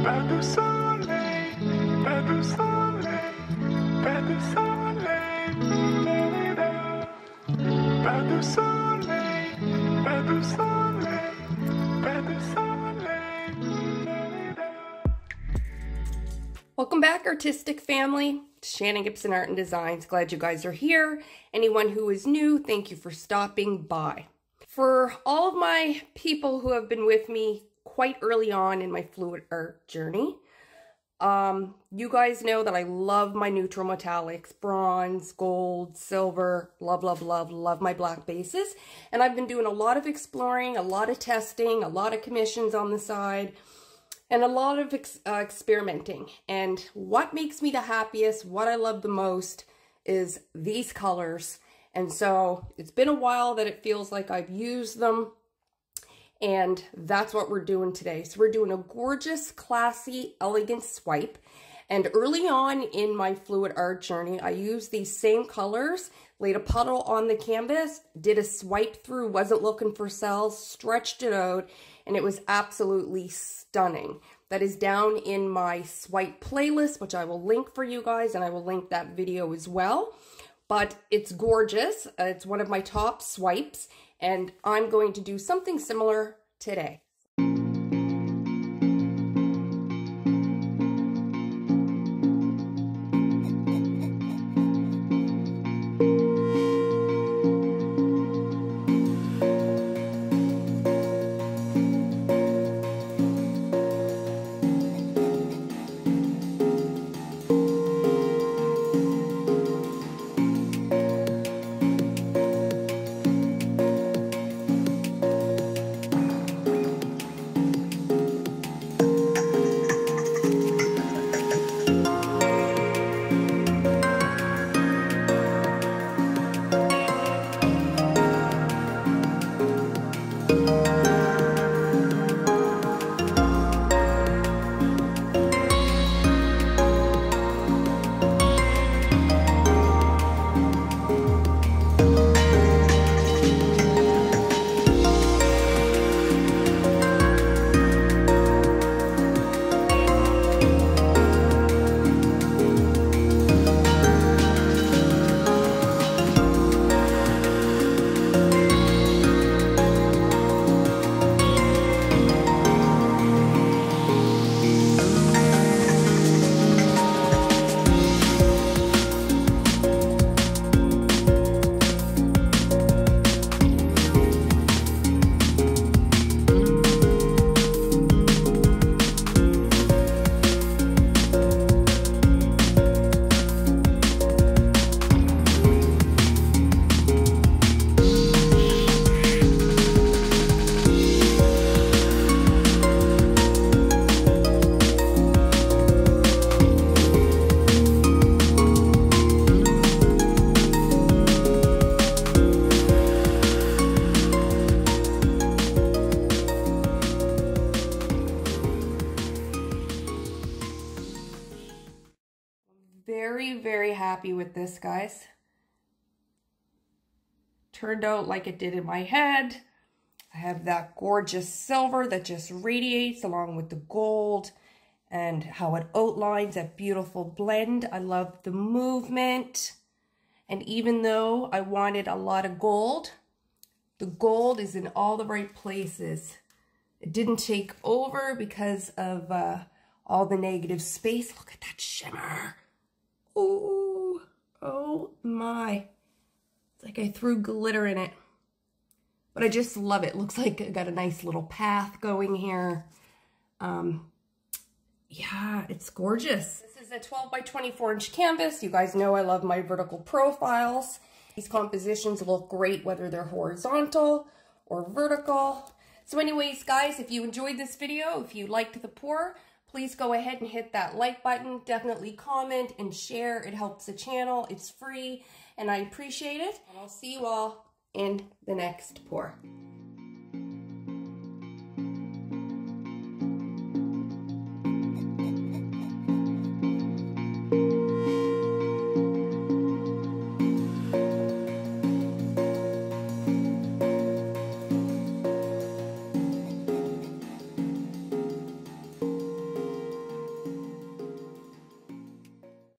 Pas de soleil, pas de soleil, pas de soleil, pas de soleil, pas de soleil, pas de soleil. Welcome back, artistic family. Shannon Gibson Art and Designs. Glad you guys are here. Anyone who is new, thank you for stopping by. For all of my people who have been with me quite early on in my fluid art journey, you guys know that I love my neutral metallics, bronze, gold, silver, love my black bases. And I've been doing a lot of exploring, a lot of testing, a lot of commissions on the side, and a lot of experimenting. And what makes me the happiest, what I love the most, is these colors. And so it's been a while that it feels like I've used them, and that's what we're doing today. So we're doing a gorgeous, classy, elegant swipe. And early on in my fluid art journey, I used these same colors, laid a puddle on the canvas, did a swipe through, wasn't looking for cells, stretched it out, and it was absolutely stunning. That is down in my swipe playlist, which I will link for you guys, and I will link that video as well. But it's gorgeous. It's one of my top swipes, and I'm going to do something similar today. Very happy with this, guys. Turned out like it did in my head. I have that gorgeous silver that just radiates along with the gold and how it outlines that beautiful blend. I love the movement. And even though I wanted a lot of gold, the gold is in all the right places. It didn't take over because of all the negative space. Look at that shimmer. Oh, oh my. It's like I threw glitter in it. But I just love it. Looks like I got a nice little path going here. Yeah, it's gorgeous. This is a 12 by 24 inch canvas. You guys know I love my vertical profiles. These compositions look great whether they're horizontal or vertical. So anyways, guys, if you enjoyed this video, if you liked the pour, please go ahead and hit that like button. Definitely comment and share. It helps the channel. It's free and I appreciate it. And I'll see you all in the next pour.